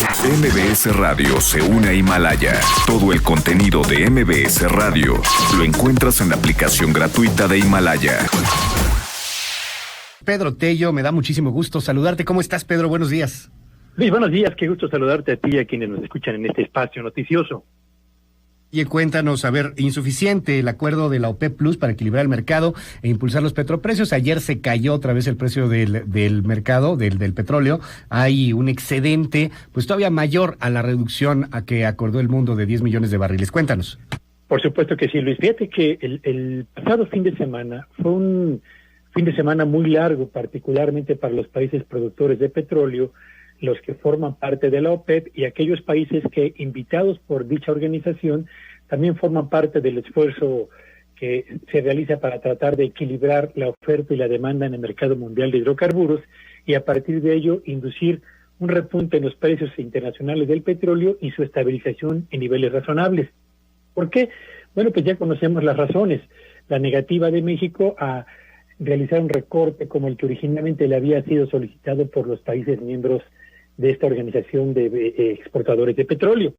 MBS Radio se une a Himalaya. Todo el contenido de MBS Radio lo encuentras en la aplicación gratuita de Himalaya. Pedro Tello, me da muchísimo gusto saludarte. ¿Cómo estás, Pedro? Buenos días. Luis, buenos días. Qué gusto saludarte a ti y a quienes nos escuchan en este espacio noticioso. Y cuéntanos, insuficiente el acuerdo de la OPEP Plus para equilibrar el mercado e impulsar los petroprecios. Ayer se cayó otra vez el precio del mercado, del petróleo. Hay un excedente, pues todavía mayor a la reducción a que acordó el mundo de 10 millones de barriles. Cuéntanos. Por supuesto que sí, Luis. Fíjate que el pasado fin de semana fue un fin de semana muy largo, particularmente para los países productores de petróleo, los que forman parte de la OPEP y aquellos países que, invitados por dicha organización, también forman parte del esfuerzo que se realiza para tratar de equilibrar la oferta y la demanda en el mercado mundial de hidrocarburos y a partir de ello inducir un repunte en los precios internacionales del petróleo y su estabilización en niveles razonables. ¿Por qué? Bueno, pues ya conocemos las razones. La negativa de México a realizar un recorte como el que originalmente le había sido solicitado por los países miembros de esta organización de exportadores de petróleo.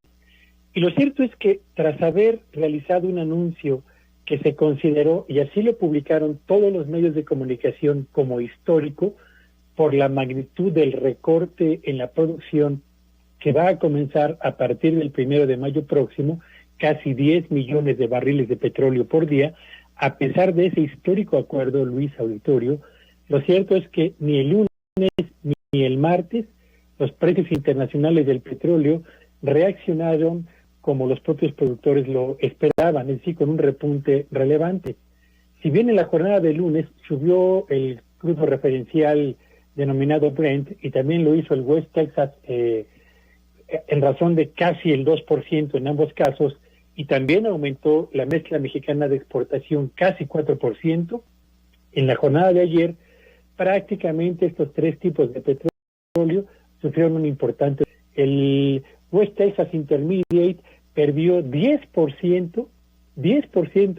Y lo cierto es que tras haber realizado un anuncio que se consideró, y así lo publicaron todos los medios de comunicación como histórico, por la magnitud del recorte en la producción que va a comenzar a partir del 1 de mayo próximo, casi 10 millones de barriles de petróleo por día, a pesar de ese histórico acuerdo, Luis Auditorio, lo cierto es que ni el lunes ni el martes los precios internacionales del petróleo reaccionaron como los propios productores lo esperaban, es decir, con un repunte relevante. Si bien en la jornada de lunes subió el crudo referencial denominado Brent y también lo hizo el West Texas en razón de casi el 2% en ambos casos, y también aumentó la mezcla mexicana de exportación casi 4%, en la jornada de ayer prácticamente estos tres tipos de petróleo sufrieron un importante. El West Texas Intermediate perdió 10%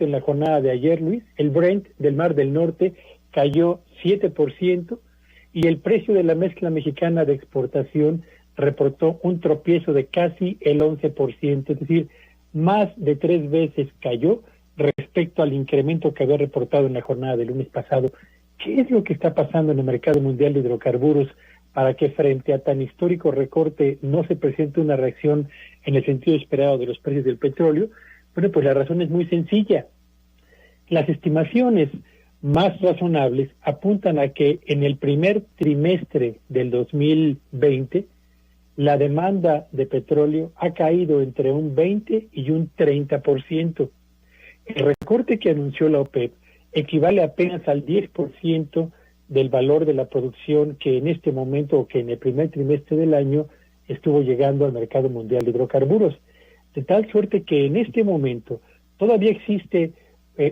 en la jornada de ayer, Luis. El Brent del Mar del Norte cayó 7% y el precio de la mezcla mexicana de exportación reportó un tropiezo de casi el 11%, es decir, más de 3 veces cayó respecto al incremento que había reportado en la jornada del lunes pasado. ¿Qué es lo que está pasando en el mercado mundial de hidrocarburos para que frente a tan histórico recorte no se presente una reacción en el sentido esperado de los precios del petróleo? Bueno, pues la razón es muy sencilla. Las estimaciones más razonables apuntan a que en el primer trimestre del 2020 la demanda de petróleo ha caído entre un 20 y un 30%. El recorte que anunció la OPEP equivale apenas al 10% del valor de la producción que en este momento o que en el primer trimestre del año estuvo llegando al mercado mundial de hidrocarburos. De tal suerte que en este momento todavía existe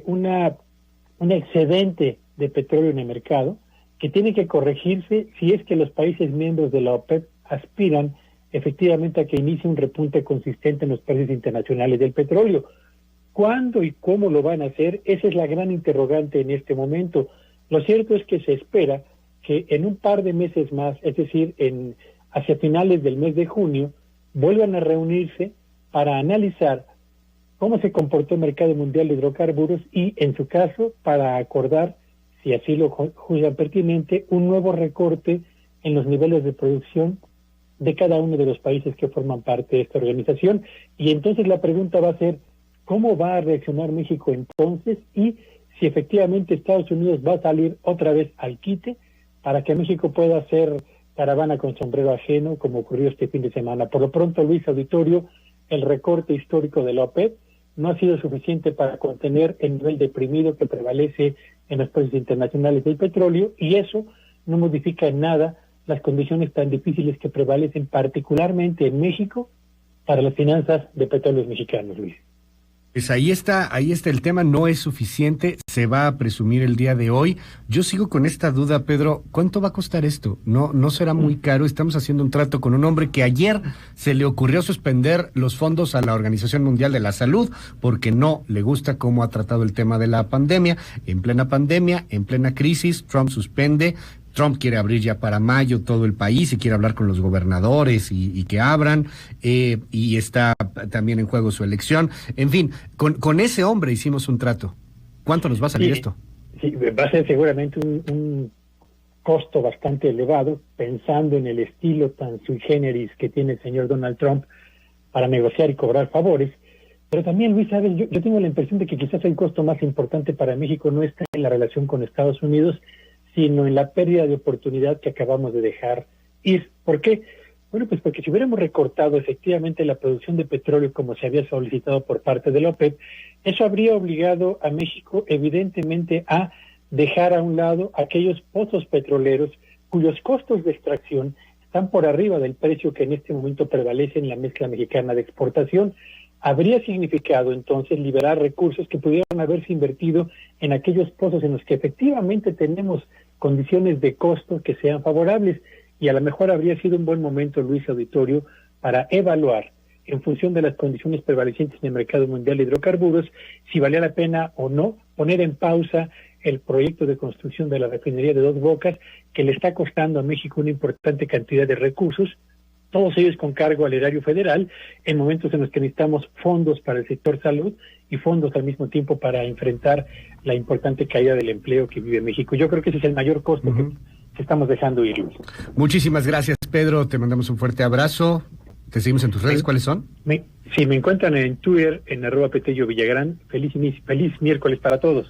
un excedente de petróleo en el mercado que tiene que corregirse si es que los países miembros de la OPEP aspiran efectivamente a que inicie un repunte consistente en los precios internacionales del petróleo. ¿Cuándo y cómo lo van a hacer? Esa es la gran interrogante en este momento. Lo cierto es que se espera que en un par de meses más, es decir, hacia finales del mes de junio, vuelvan a reunirse para analizar cómo se comportó el mercado mundial de hidrocarburos y, en su caso, para acordar, si así lo juzgan pertinente, un nuevo recorte en los niveles de producción de cada uno de los países que forman parte de esta organización. Y entonces la pregunta va a ser, ¿cómo va a reaccionar México entonces? Y si efectivamente Estados Unidos va a salir otra vez al quite para que México pueda hacer caravana con sombrero ajeno, como ocurrió este fin de semana. Por lo pronto, Luis Auditorio, el recorte histórico de la OPEP no ha sido suficiente para contener el nivel deprimido que prevalece en los precios internacionales del petróleo, y eso no modifica en nada las condiciones tan difíciles que prevalecen particularmente en México para las finanzas de petróleos mexicanos, Luis. Pues ahí está el tema, no es suficiente, se va a presumir el día de hoy. Yo sigo con esta duda, Pedro, ¿cuánto va a costar esto? No será muy caro. Estamos haciendo un trato con un hombre que ayer se le ocurrió suspender los fondos a la Organización Mundial de la Salud porque no le gusta cómo ha tratado el tema de la pandemia. En plena pandemia, en plena crisis, Trump suspende Trump quiere abrir ya para mayo todo el país y quiere hablar con los gobernadores y que abran, y está también en juego su elección. En fin, con ese hombre hicimos un trato. ¿Cuánto nos va a salir esto? Sí, va a ser seguramente un costo bastante elevado, pensando en el estilo tan sui generis que tiene el señor Donald Trump para negociar y cobrar favores. Pero también, Luis, ¿sabes? Yo tengo la impresión de que quizás el costo más importante para México no está en la relación con Estados Unidos, sino en la pérdida de oportunidad que acabamos de dejar ir. ¿Por qué? Bueno, pues porque si hubiéramos recortado efectivamente la producción de petróleo como se había solicitado por parte de la OPEP, eso habría obligado a México evidentemente a dejar a un lado aquellos pozos petroleros cuyos costos de extracción están por arriba del precio que en este momento prevalece en la mezcla mexicana de exportación. Habría significado entonces liberar recursos que pudieran haberse invertido en aquellos pozos en los que efectivamente tenemos condiciones de costo que sean favorables, y a lo mejor habría sido un buen momento, Luis Auditorio, para evaluar en función de las condiciones prevalecientes en el mercado mundial de hidrocarburos si valía la pena o no poner en pausa el proyecto de construcción de la refinería de Dos Bocas, que le está costando a México una importante cantidad de recursos, todos ellos con cargo al erario federal, en momentos en los que necesitamos fondos para el sector salud y fondos al mismo tiempo para enfrentar la importante caída del empleo que vive México. Yo creo que ese es el mayor costo que estamos dejando ir, Luis. Muchísimas gracias, Pedro. Te mandamos un fuerte abrazo. Te seguimos en tus redes. ¿Cuáles son? Sí, me encuentran en Twitter, en @Petello Villagrán. Feliz miércoles para todos.